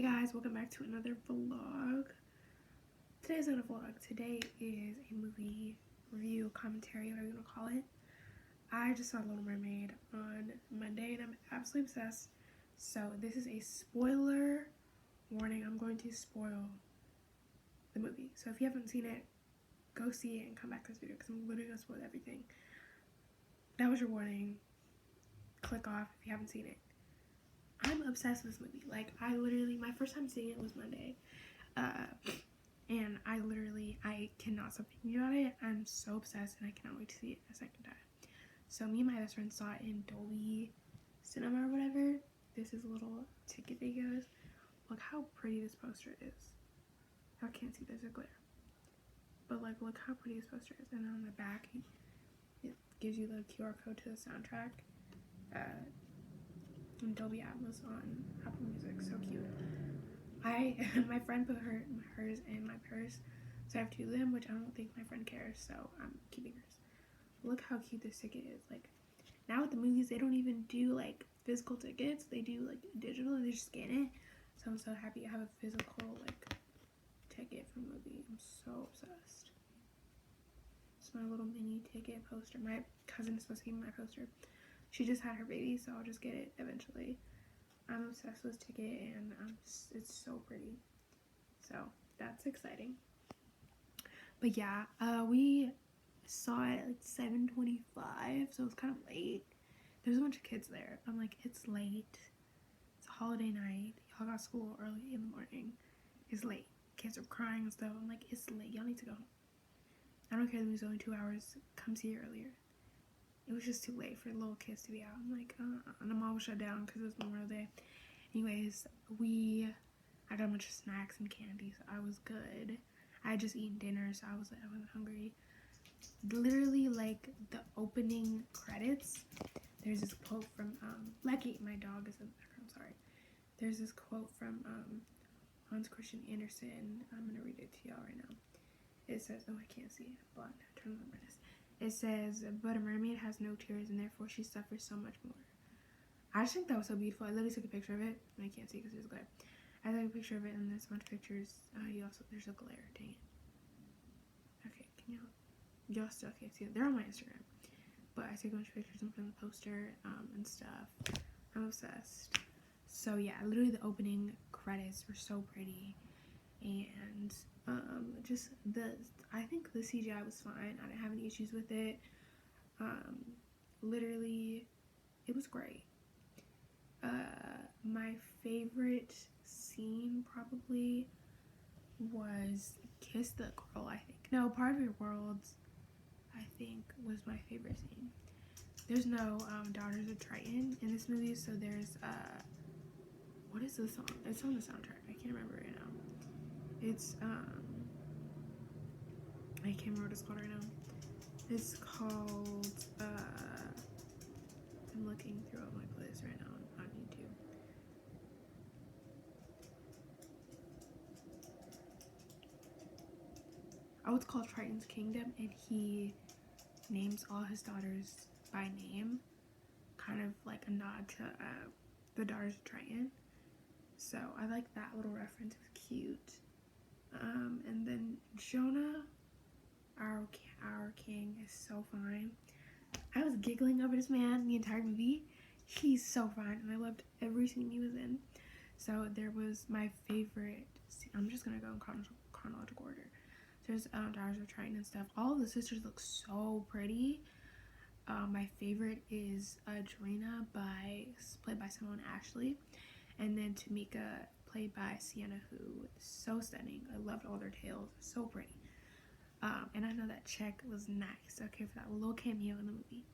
Hey guys, welcome back to another vlog. Today's not a vlog. Today is a movie review, commentary, whatever you want to call it. I just saw Little Mermaid on Monday and I'm absolutely obsessed. So this is a spoiler warning. I'm going to spoil the movie. So if you haven't seen it, go see it and come back to this video because I'm literally going to spoil everything. That was your warning. Click off if you haven't seen it. I'm obsessed with this movie. Like, my first time seeing it was Monday. And I cannot stop thinking about it. I'm so obsessed and I cannot wait to see it a second time. So me and my best friend saw it in Dolby Cinema or whatever. This is a little ticket they give us. Look how pretty this poster is. I can't see, there's a glare. But like, look how pretty this poster is. And on the back, it gives you the QR code to the soundtrack. And Dolby Atmos on Apple Music, so cute. My friend put hers in my purse, so I have two of them, which I don't think my friend cares, so I'm keeping hers. Look how cute this ticket is. Like, now with the movies, they don't even do like physical tickets, they do like digital and they just scan it. So I'm so happy I have a physical like ticket for a movie. I'm so obsessed. It's my little mini ticket poster. My cousin is supposed to give me my poster. She just had her baby, so I'll just get it eventually. I'm obsessed with this ticket, and it's so pretty. So that's exciting. But yeah, we saw it at like 7:25, so it's kind of late. There's a bunch of kids there. I'm like, it's late. It's a holiday night. Y'all got school early in the morning. It's late. Kids are crying and stuff. I'm like, it's late. Y'all need to go home. I don't care. The movie's only 2 hours. Come see it earlier. It was just too late for little kids to be out. I'm like, and the mall was shut down because it was Memorial Day. Anyways, I got a bunch of snacks and candy, so I was good. I had just eaten dinner, so I wasn't hungry. Literally, like, the opening credits, there's this quote from, Lecky, my dog is in the background, sorry. There's this quote from, Hans Christian Andersen. I'm gonna read it to y'all right now. It says, oh, I can't see it, but turn on the brightness. It says, but a mermaid has no tears and therefore she suffers so much more. I just think that was so beautiful. I literally took a picture of it, and I can't see because there's glare. I took a picture of it, and there's a bunch of pictures. There's a glare, dang it. Okay, y'all still can't see it. They're on my Instagram. But I took a bunch of pictures and put on the poster, and stuff. I'm obsessed. So yeah, literally the opening credits were so pretty. And, I think the CGI was fine. I didn't have any issues with it. Literally, it was great. My favorite scene probably was Kiss the Girl, I think. No, Part of Your Worlds, I think, was my favorite scene. There's no Daughters of Triton in this movie, so there's, what is this song? It's on the soundtrack. I can't remember right now. It's, I can't remember what it's called right now. It's called, I'm looking through all my playlists right now on YouTube. Oh, it's called Triton's Kingdom, and he names all his daughters by name, kind of like a nod to the Daughters of Triton. So I like that little reference. It was cute. And then Jonah, our king, is so fine. I was giggling over this man the entire movie. He's so fine, and I loved every scene he was in. So there was my favorite scene. I'm just gonna go in chronological order. There's Daughters of Triton and stuff. All of the sisters look so pretty. My favorite is Jarena, played by Simone Ashley, and then Tamika, played by Sienna, who is so stunning. I loved all their tails. So pretty. And I know that Czech was nice, okay, for that little cameo in the movie.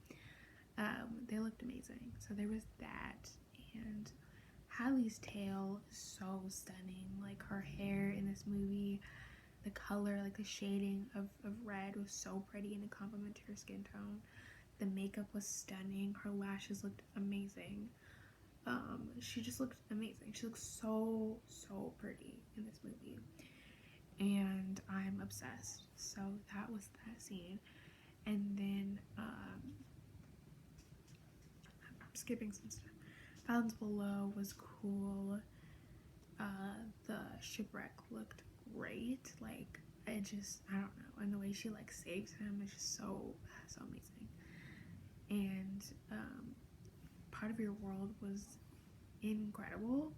They looked amazing. So there was that. And Hallie's tail is so stunning. Like, her hair in this movie, the color, like the shading of red was so pretty and it complemented her skin tone. The makeup was stunning. Her lashes looked amazing. She just looked amazing. She looked so pretty in this movie. And I'm obsessed. So that was that scene. And then I'm skipping some stuff. Balance Below was cool. The shipwreck looked great. Like, it just, I don't know, and the way she like saves him is just so amazing. And Part of Your World was incredible.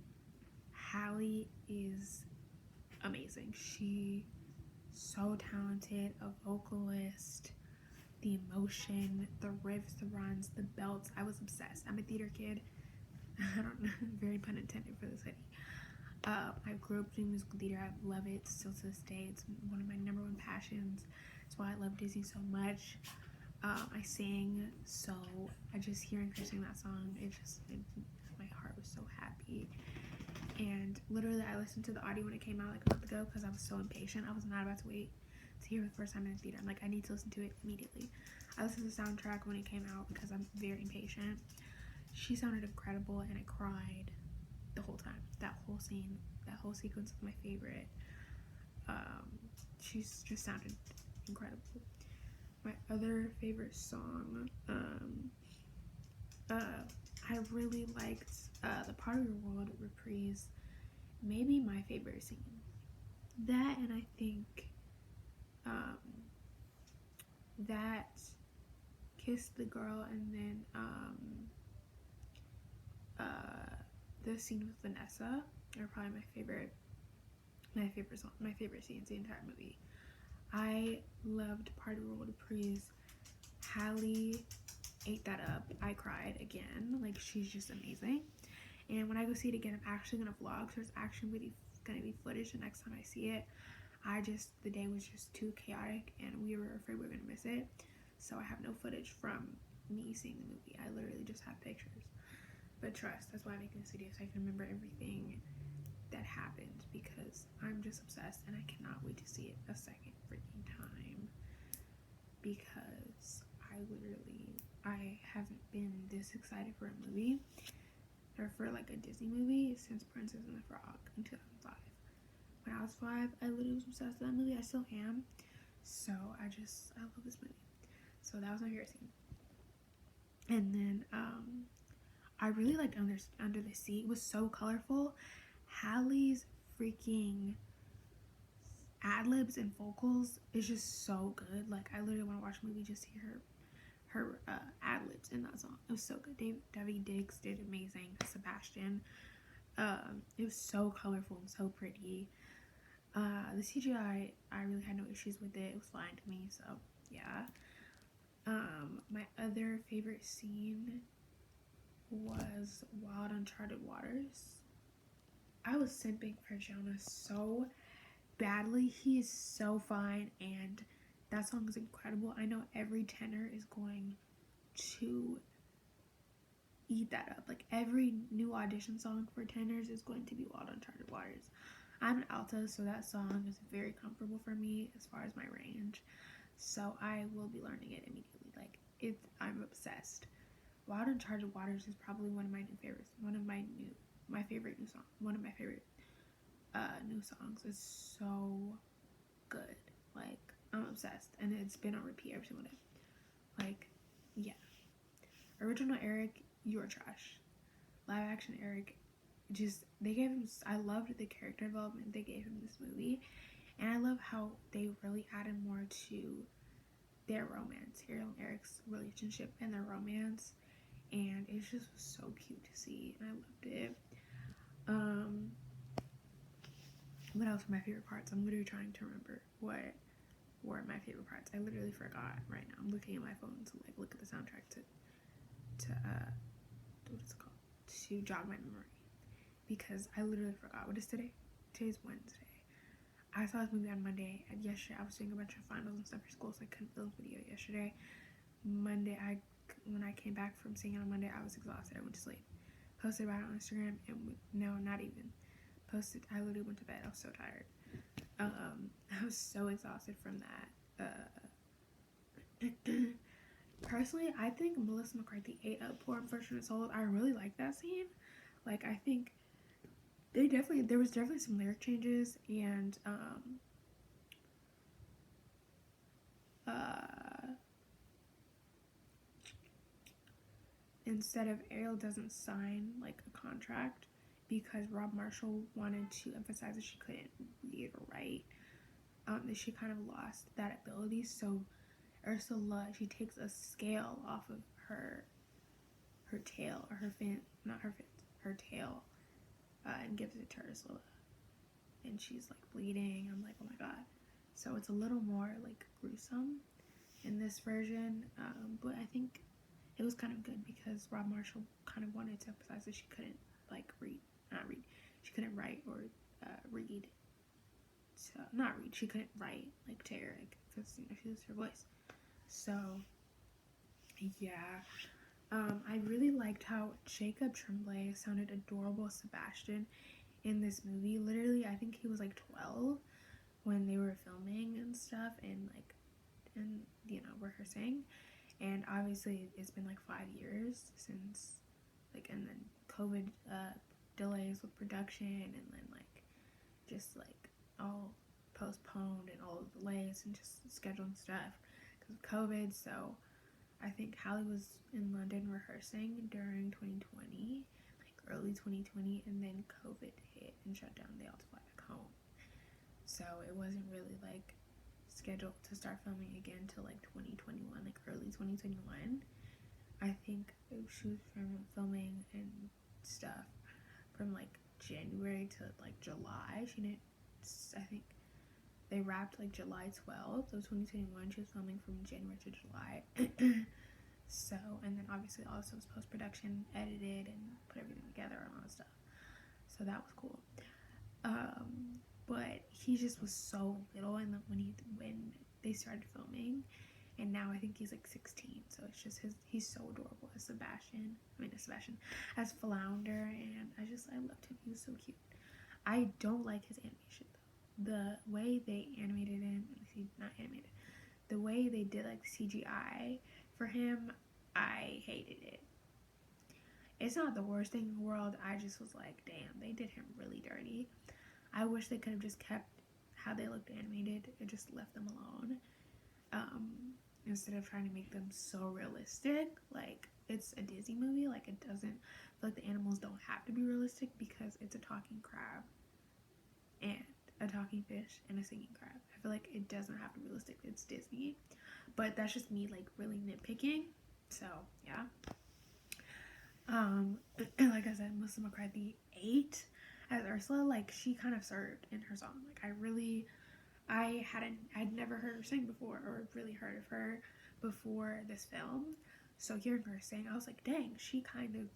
Hallie is amazing. She so talented, a vocalist, the emotion, the riffs, the runs, the belts. I was obsessed. I'm a theater kid. I don't know, very pun intended for this hoodie. I grew up doing musical theater. I love it still to this day. It's one of my number one passions. That's why I love Disney so much. I sing, so I just hearing her sing that song, my heart was so happy. And literally, I listened to the audio when it came out like a month ago because I was so impatient. I was not about to wait to hear it for the first time in the theater. I'm like, I need to listen to it immediately. I listened to the soundtrack when it came out because I'm very impatient. She sounded incredible, and I cried the whole time. That whole scene, that whole sequence was my favorite. She's just sounded incredible. My other favorite song, I really liked the Part of Your World reprise. Maybe my favorite scene. That, and I think that Kiss the Girl, and then the scene with Vanessa are probably my favorite song, my favorite scenes in the entire movie. I loved Part of Your World reprise. Hallie ate that up. I cried again. Like, she's just amazing. And when I go see it again, I'm actually gonna vlog. So there's actually gonna be footage the next time I see it. The day was just too chaotic, and we were afraid we were gonna miss it. So I have no footage from me seeing the movie. I literally just have pictures. But trust, that's why I'm making this video, so I can remember everything that happened, because I'm just obsessed and I cannot wait to see it a second freaking time, because I haven't been this excited for a movie, or for like a Disney movie, since Princess and the Frog in 2005. When I was 5, I literally was obsessed with that movie. I still am. So I love this movie. So that was my favorite scene. And then I really liked Under the Sea. It was so colorful. Hallie's freaking ad-libs and vocals is just so good. Like, I literally want to watch a movie just to hear her ad-libs in that song. It was so good. Daveed Diggs did amazing. Sebastian. It was so colorful and so pretty. The CGI, I really had no issues with it. It was fine to me, so yeah. My other favorite scene was Wild Uncharted Waters. I was simping for Jonah so badly. He is so fine, and that song is incredible. I know every tenor is going to eat that up. Like, every new audition song for tenors is going to be Wild Uncharted Waters. I'm an alto, so that song is very comfortable for me as far as my range. So I will be learning it immediately. Like, I'm obsessed. Wild Uncharted Waters is probably one of my new favorites. My favorite new song. One of my favorite new songs. Is so good. Like, I'm obsessed, and it's been on repeat every single day. Like, yeah. Original Eric, you are trash. Live action Eric, they gave him, I loved the character development they gave him in this movie, and I love how they really added more to their romance, Ariel and Eric's relationship and their romance, and it just was so cute to see, and I loved it. What else were my favorite parts? I'm literally trying to remember what were my favorite parts. I literally forgot right now. I'm looking at my phone to like look at the soundtrack to what is it called? To jog my memory, because I literally forgot. What is today? Today's Wednesday. I saw this movie on Monday, and yesterday I was doing a bunch of finals and stuff for school, so I couldn't film a video yesterday. Monday, when I came back from seeing it on Monday, I was exhausted. I went to sleep. Posted about it on Instagram, and no, not even. Posted, I literally went to bed. I was so tired. I was so exhausted from that. Personally, I think Melissa McCarthy ate up poor unfortunate soul. I really like that scene. Like, I think there was definitely some lyric changes, and instead of Ariel doesn't sign like a contract, because Rob Marshall wanted to emphasize that she couldn't read or write, that she kind of lost that ability. So Ursula, she takes a scale off of her tail, or her fin, not her fins, her tail, and gives it to Ursula. And she's like bleeding. I'm like, oh my god. So it's a little more like gruesome in this version, but I think it was kind of good because Rob Marshall kind of wanted to emphasize that she couldn't like she couldn't write or read. So not read, she couldn't write like to Eric because she lost her voice. So yeah, I really liked how Jacob Tremblay sounded adorable as Sebastian in this movie. Literally, I think he was like 12 when they were filming and stuff, and rehearsing. And obviously, it's been like 5 years since, like, and then COVID delays with production, and then like just like all postponed and all the delays and just scheduling stuff because of COVID. So I think Hallie was in London rehearsing during 2020, like early 2020, and then COVID hit and shut down. They all had to fly back home. So it wasn't really like scheduled to start filming again till like 2021, like early 2021. I think she was filming and stuff from like January to like July. She didn't, I think they wrapped like July 12th of 2021. She was filming from January to July. So, and then obviously also was post-production, edited and put everything together and all that stuff. So that was cool. But he just was so little, and when they started filming, and now I think he's like 16. So it's just he's so adorable as as Flounder, and I loved him. He was so cute. I don't like his animation though. The way they animated him, not animated, the way they did like CGI for him, I hated it. It's not the worst thing in the world. I just was like, damn, they did him really dirty. I wish they could have just kept how they looked animated and just left them alone, instead of trying to make them so realistic. Like, it's a Disney movie. Like, it doesn't feel like the animals don't have to be realistic because it's a talking crab and a talking fish and a singing crab. I feel like it doesn't have to be realistic. It's Disney. But that's just me, like, really nitpicking. So, yeah. Like I said, Melissa McCarthy ate as Ursula. Like, she kind of served in her song. Like, I'd never heard her sing before, or really heard of her before this film. So hearing her sing, I was like, dang, she kind of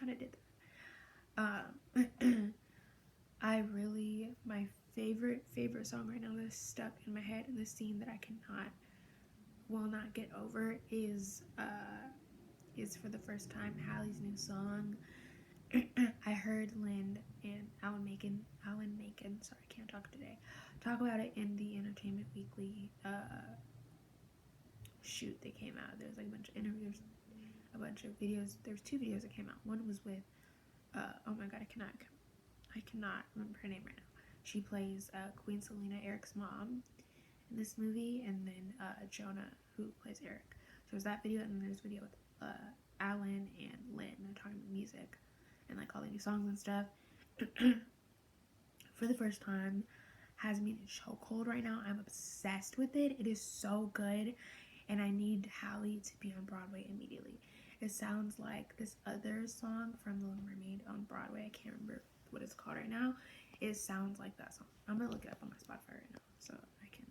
did that. My favorite song right now that's stuck in my head in this scene that I will not get over is for the first time Hallie's new song. I heard Lynn and Alan Macon, sorry, I can't talk today, talk about it in the Entertainment Weekly shoot that came out. There was like a bunch of interviews, a bunch of videos. There was 2 videos that came out. One was with, oh my god, I cannot remember her name right now. She plays Queen Selena, Eric's mom, in this movie, and then Jonah, who plays Eric. So there's that video, and then there's a video with Alan and Lynn. They're talking about music and like all the new songs and stuff. For the first time, has me in a chokehold right now. I'm obsessed with it. It is so good, and I need Hallie to be on Broadway immediately. It sounds like this other song from Little Mermaid on Broadway. I can't remember what it's called right now. It sounds like that song. I'm gonna look it up on my Spotify right now so I can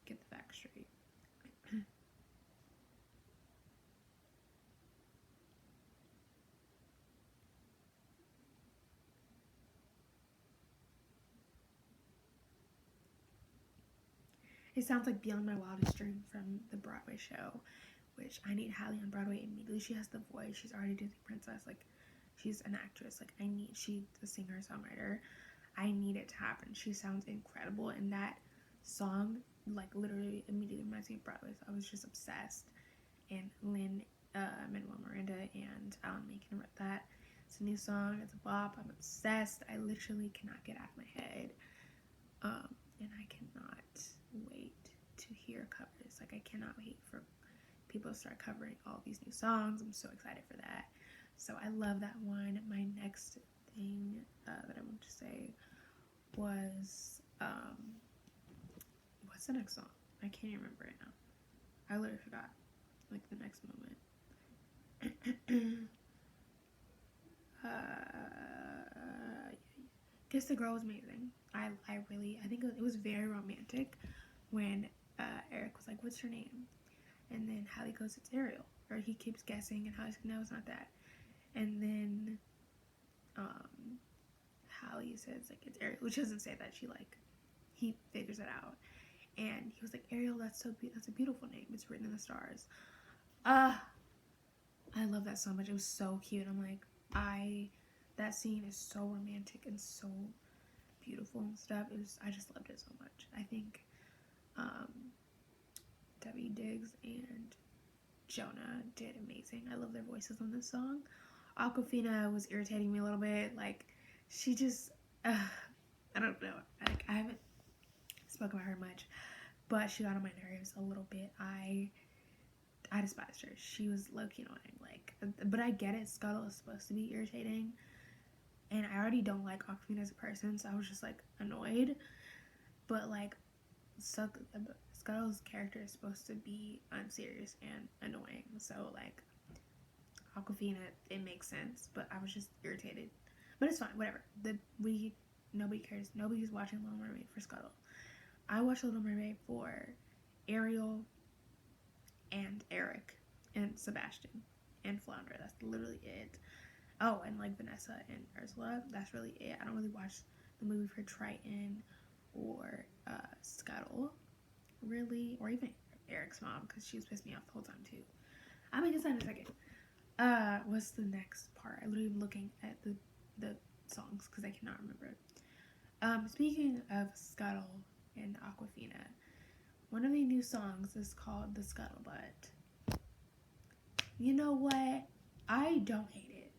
get the facts straight. It sounds like Beyond My Wildest Dream from the Broadway show, which I need Hallie on Broadway immediately. She has the voice. She's already Disney princess. Like, she's an actress. Like, she's a singer, songwriter. I need it to happen. She sounds incredible, and that song, like, literally immediately reminds me of Broadway. So I was just obsessed. And Lin-Manuel Miranda and Alan Menken wrote that. It's a new song. It's a bop. I'm obsessed. I literally cannot get out of my head. And I cannot wait to hear covers. Like, I cannot wait for people to start covering all these new songs. I'm so excited for that. So I love that one. My next thing that I want to say was what's the next song? I can't even remember right now. I literally forgot. Like the next moment. Kiss the Girl was amazing. I think it was very romantic when Eric was like, "What's your name?" And then Hallie goes, "It's Ariel." Or he keeps guessing, and Hallie's like, "No, it's not that." And then Hallie says like, "It's Ariel," which doesn't say that. He figures it out, and he was like, "Ariel, that's a beautiful name. It's written in the stars." I love that so much. It was so cute. I'm like, that scene is so romantic and so beautiful and stuff. I just loved it so much. I think Debbie Diggs and Jonah did amazing. I love their voices on this song. Aquafina was irritating me a little bit. Like, she just, I don't know. Like, I haven't spoken about her much, but she got on my nerves a little bit. I despised her. She was low-key annoying. Like, but I get it. Scuttle is supposed to be irritating, and I already don't like Aquafina as a person, so I was just like annoyed. But like, Scuttle's character is supposed to be unserious and annoying, so like Aquafina, it makes sense. But I was just irritated. But it's fine. Whatever. Nobody cares. Nobody's watching Little Mermaid for Scuttle. I watched Little Mermaid for Ariel and Eric and Sebastian and Flounder. That's literally it. Oh, and like Vanessa and Ursula. That's really it. I don't really watch the movie for Triton or Scuttle, really, or even Eric's mom, because she was pissed me off the whole time too. I'll make this in a second. What's the next part? I literally am looking at the songs because I cannot remember. Speaking of Scuttle and Aquafina, one of the new songs is called The Scuttlebutt. You know what? I don't hate it.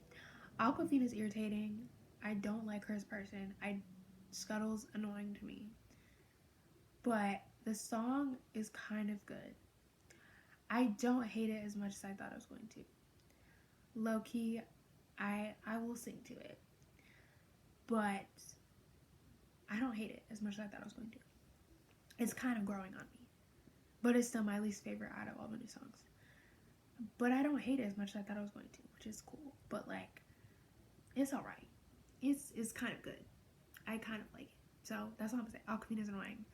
Aquafina's irritating. I don't like her as a person. Scuttle's annoying to me. But the song is kind of good. I don't hate it as much as I thought I was going to. Low-key, I will sing to it. But I don't hate it as much as I thought I was going to. It's kind of growing on me. But it's still my least favorite out of all the new songs. But I don't hate it as much as I thought I was going to, which is cool. But like, it's alright. It's kind of good. I kind of like it. So that's all I'm saying. Aquafina's annoying.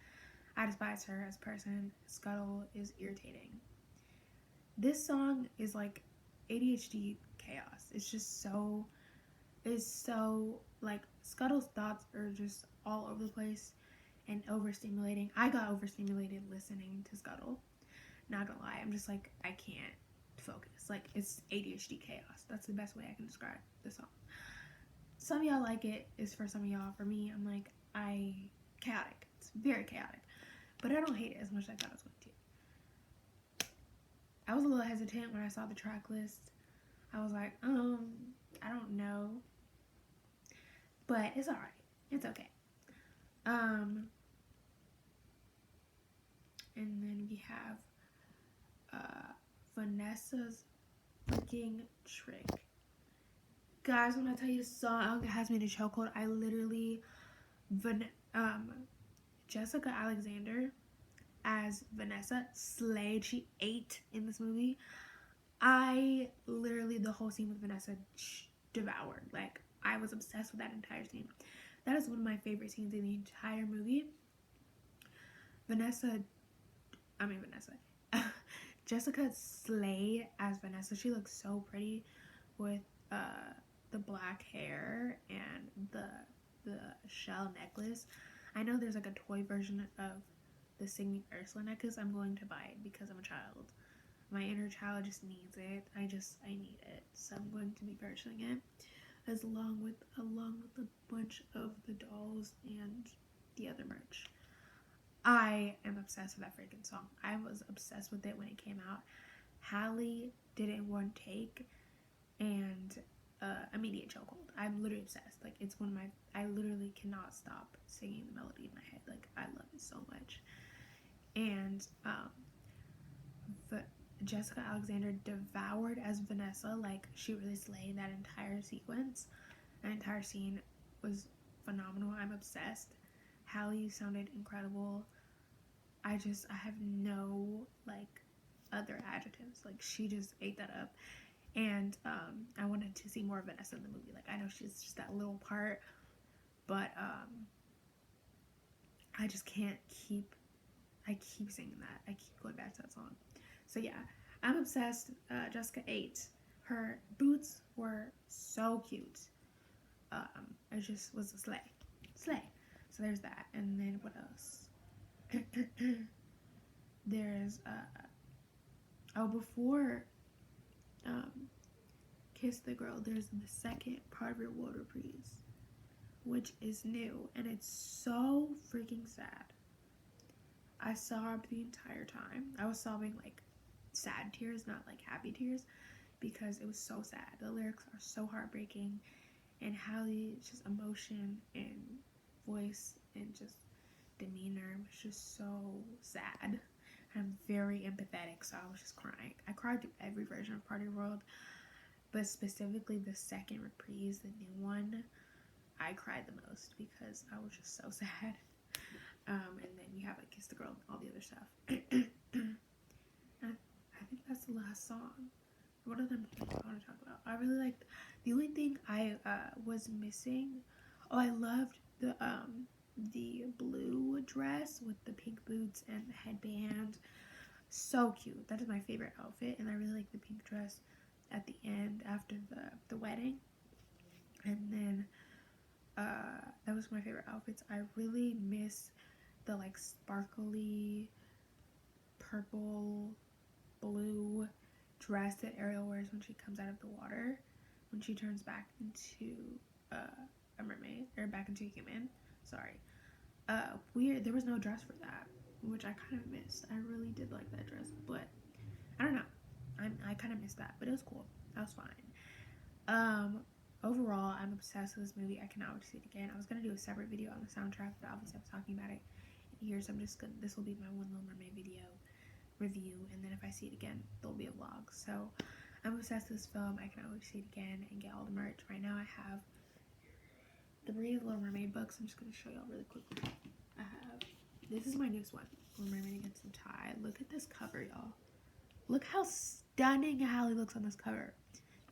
I despise her as a person. Scuttle is irritating. This song is like ADHD chaos. It's so like, Scuttle's thoughts are just all over the place and overstimulating. I got overstimulated listening to Scuttle. Not gonna lie, I'm just like, I can't focus. Like, it's ADHD chaos. That's the best way I can describe the song. Some of y'all like it. It's for some of y'all. For me, I'm like, chaotic. It's very chaotic. But I don't hate it as much as I thought I was going to. I was a little hesitant when I saw the track list. I was like, I don't know. But it's alright. It's okay. And then we have Vanessa's freaking trick. Guys, when I tell you the song has me in a chokehold, I literally, Jessica Alexander as Vanessa slayed. She ate in this movie. I literally, the whole scene with Vanessa, devoured. Like, I was obsessed with that entire scene. That is one of my favorite scenes in the entire movie. Jessica slayed as Vanessa. She looks so pretty with the black hair and the shell necklace. I know there's like a toy version of the Singing Ursula necklace. I'm going to buy it because I'm a child. My inner child just needs it. I need it. So I'm going to be purchasing it, along with a bunch of the dolls and the other merch. I am obsessed with that freaking song. I was obsessed with it when it came out. Hallie did it in one take, and immediate chokehold. I'm literally obsessed. Like, it's one of my, I literally cannot stop singing the melody in my head. Like, I love it so much. And Jessica Alexander devoured as Vanessa. Like, she really slayed that entire sequence. That entire scene was phenomenal. I'm obsessed. Hallie sounded incredible. I have no like other adjectives. Like she just ate that up. And I wanted to see more of Vanessa in the movie. Like I know she's just that little part, but I just can't keep. I keep singing that. I keep going back to that song. So yeah, I'm obsessed. Jessica 8. Her boots were so cute. It just was a slay. So there's that. And then what else? There's before Kiss the Girl, there's the second Part of Your World reprise, which is new, and it's so freaking sad. I sobbed the entire time. I was sobbing like sad tears, not like happy tears, because it was so sad. The lyrics are so heartbreaking, and Hallie's just emotion and voice and just demeanor was just so sad. I'm very empathetic, so I was just crying. I cried through every version of Party World, but specifically the second reprise, the new one, I cried the most because I was just so sad. And then you have like Kiss the Girl and all the other stuff. I think that's the last song. What other movies I want to talk about? I really liked. The only thing I was missing. Oh, I loved the blue dress with the pink boots and the headband. So cute. That is my favorite outfit, and I really like the pink dress at the end after the wedding. And then that was my favorite outfits. I really miss the like sparkly purple blue dress that Ariel wears when she comes out of the water, when she turns back into a mermaid, or back into a human. Sorry. Weird. There was no dress for that, which I kind of missed. I really did like that dress, but I don't know. I kind of missed that, but it was cool. That was fine. Overall, I'm obsessed with this movie. I cannot wait to see it again. I was gonna do a separate video on the soundtrack, but obviously I was talking about it here, so I'm just gonna. This will be my one Little Mermaid video review, and then if I see it again, there'll be a vlog. So I'm obsessed with this film. I cannot wait to see it again and get all the merch. Right now, I have 3 Little Mermaid books. I'm just gonna show y'all really quickly. I have. This is my newest one, Little Mermaid Against the Tide. Look at this cover, y'all. Look how stunning Hallie looks on this cover.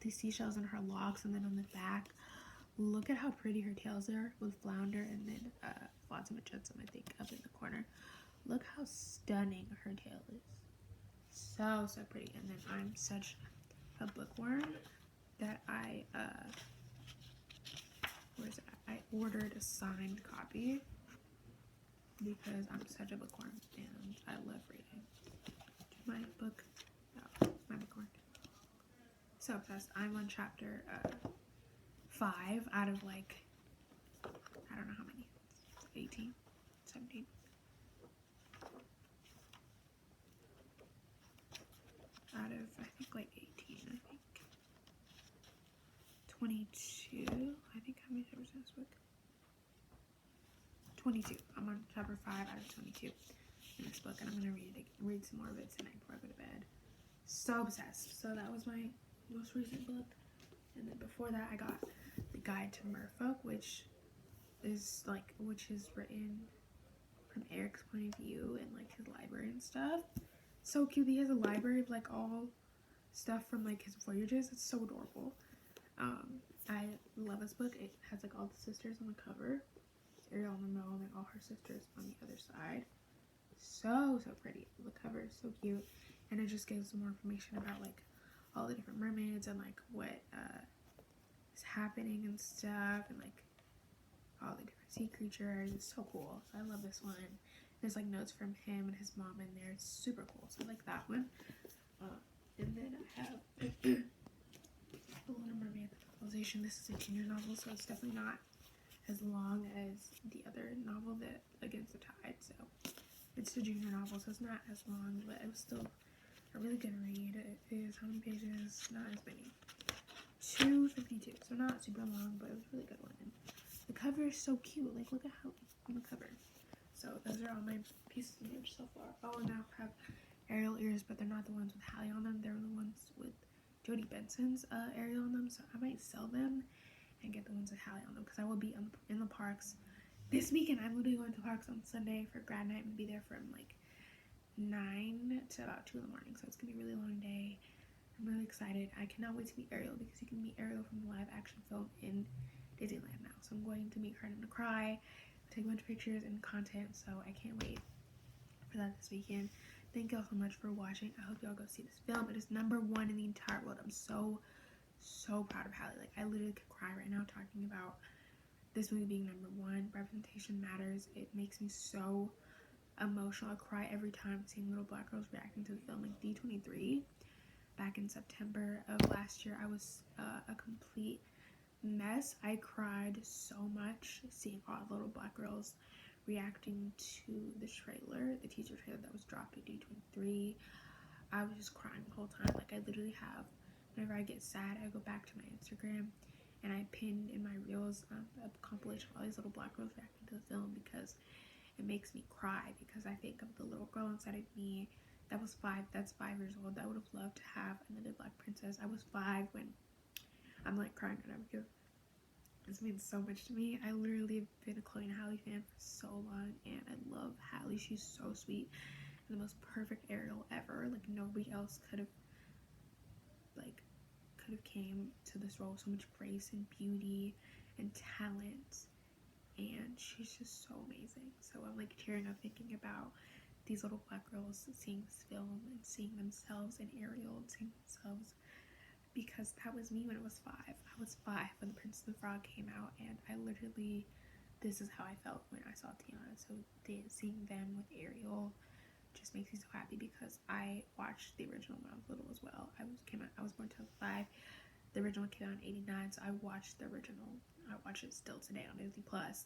The seashells on her locks, and then on the back, look at how pretty her tails are with Flounder and then Flotsam and Jetsam, I think, up in the corner. Look how stunning her tail is. So pretty. And then I'm such a bookworm that I where's that? I ordered a signed copy because I'm such a bookworm and I love reading. My bookworm. So obsessed. I'm on chapter 5 out of like, I don't know how many. 18, 17. Out of, I think like 18, I think. 22, I think how many chapters in this book? 22. I'm on chapter 5 out of 22 in this book, and I'm going to read some more of it tonight before I go to bed. So obsessed. So that was my most recent book, and then before that I got The Guide to Merfolk, which is written from Eric's point of view and like his library and stuff. So cute. He has a library of like all stuff from like his voyages. It's so adorable. I love this book. It has like all the sisters on the cover. Ariel and Ramon and all her sisters on the other side. So pretty. The cover is so cute, and it just gives some more information about like all the different mermaids and like what is happening and stuff, and like all the different sea creatures. It's so cool. So I love this one. There's like notes from him and his mom in there. It's super cool. So I like that one. And then I have The Little Mermaid, the novelization. This is a junior novel, so it's definitely not as long as the other novel, that Against the Tide. So it's a junior novel, so it's not as long, but it was still a really good read. It is, how many pages? Not as many. 252. So not super long, but it was a really good one. And the cover is so cute. Like, look at how on the cover. So those are all my pieces of merch so far. Oh, and now I have Ariel ears, but they're not the ones with Hallie on them. They're the ones with Jodie Benson's Ariel on them. So I might sell them and get the ones with Hallie on them, because I will be in the parks this weekend. I'm literally going to parks on Sunday for grad night and be there from like 9 to about 2 in the morning, so it's gonna be a really long day. I'm really excited. I cannot wait to meet Ariel, because you can meet Ariel from the live action film in Disneyland now. So I'm going to meet her and I'm gonna cry, take a bunch of pictures and content, so I can't wait for that this weekend. Thank y'all so much for watching. I hope y'all go see this film. It is #1 in the entire world. I'm so proud of Hallie. Like, I literally could cry right now talking about this movie being #1. Representation matters. It makes me so emotional. I cry every time seeing little black girls reacting to the film. Like D23 back in September of last year, I was a complete mess. I cried so much seeing all the little black girls reacting to the trailer, the teaser trailer that was dropped at D23. I was just crying the whole time. Like, I literally have, whenever I get sad, I go back to my Instagram and I pinned in my reels a compilation of all these little black girls reacting to the film, because it makes me cry, because I think of the little girl inside of me that was 5, that's 5 years old, that would have loved to have another black princess. I was 5 when I'm like crying right now, because this means so much to me. I literally have been a Chloe and Hallie fan for so long, and I love Hallie. She's so sweet and the most perfect Ariel ever. Like, nobody else could have came to this role with so much grace and beauty and talent, and she's just so amazing. So I'm like tearing up thinking about these little black girls seeing this film and seeing themselves in Ariel and seeing themselves, because that was me when I was 5. I was 5 when The Princess and the Frog came out, and I literally, this is how I felt when I saw Tiana. So seeing them with Ariel just makes me so happy, because I watched the original when I was little as well. I was born in 2005. The original came out in '89, so I watched the original. I watch it still today on Disney Plus.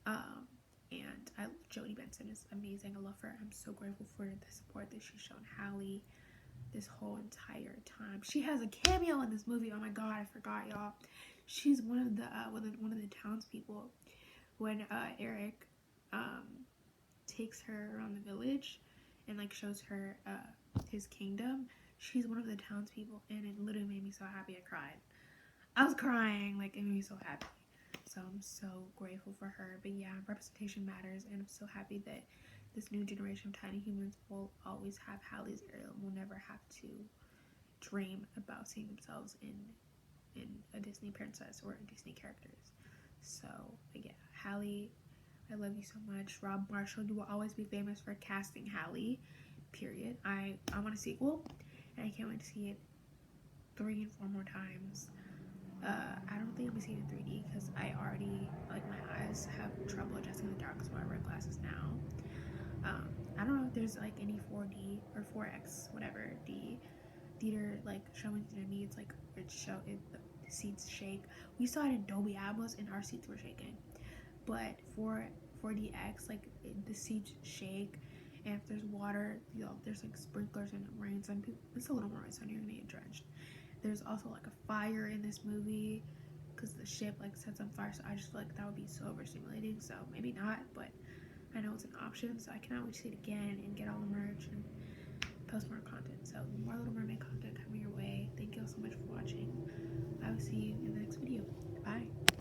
And Jodie Benson is amazing. I love her. I'm so grateful for the support that she's shown Hallie this whole entire time. She has a cameo in this movie. Oh my god, I forgot, y'all. She's one of the townspeople when Eric takes her around the village and like shows her his kingdom. She's one of the townspeople, and it literally made me so happy. I cried. I was crying. Like, it made me so happy. So I'm so grateful for her. But yeah, representation matters, and I'm so happy that this new generation of tiny humans will always have Hallie's Ariel and will never have to dream about seeing themselves in a Disney princess or a Disney characters. So, but yeah, Hallie, I love you so much. Rob Marshall, you will always be famous for casting Hallie, period. I want a sequel, and I can't wait to see it 3 and 4 more times. I don't think I'll be seeing it in 3D, because I already, like, my eyes have trouble adjusting in the dark, so I wear glasses now. I don't know if there's like any 4D or 4X, whatever, D theater like showings near me. It's like the seats shake. We saw it in Dolby Atmos and our seats were shaking. But for 4DX, like the seats shake, and if there's water, you know, there's like sprinklers and it rains on people. It's a little more so you're gonna get drenched. There's also like a fire in this movie because the ship like sets on fire. So I just feel like that would be so overstimulating. So maybe not, but I know it's an option. So I cannot wait to see it again and get all the merch and post more content. So more Little Mermaid content coming your way. Thank you all so much for watching. I will see you in the next video. Bye.